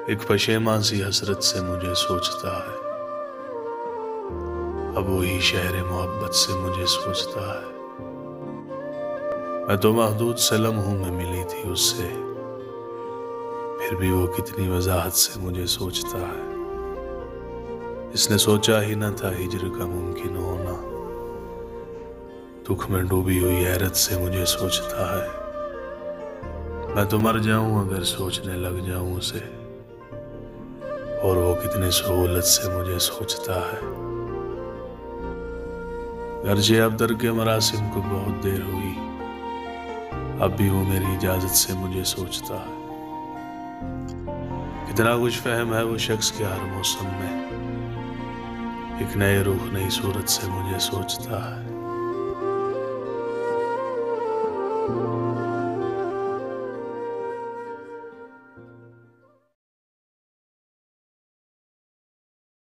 एक पशेमां सी हसरत से मुझे सोचता है, अब वही शहर मोहब्बत से मुझे सोचता है। मैं तो महदूद से लम्हों में मिली थी उससे, फिर भी वो कितनी वजाहत से मुझे सोचता है। इसने सोचा ही न था हिजर का मुमकिन होना, दुख में डूबी हुई हैरत से मुझे सोचता है। मैं तो मर जाऊं अगर सोचने लग जाऊं उसे, और वो कितने सहूलत से मुझे सोचता है। गर्जे अब दर के मरासिम को बहुत देर हुई, अब भी वो मेरी इजाजत से मुझे सोचता है। कितना कुछ फहम है वो शख्स के हर मौसम में, एक नए रूह नई सूरत से मुझे सोचता है।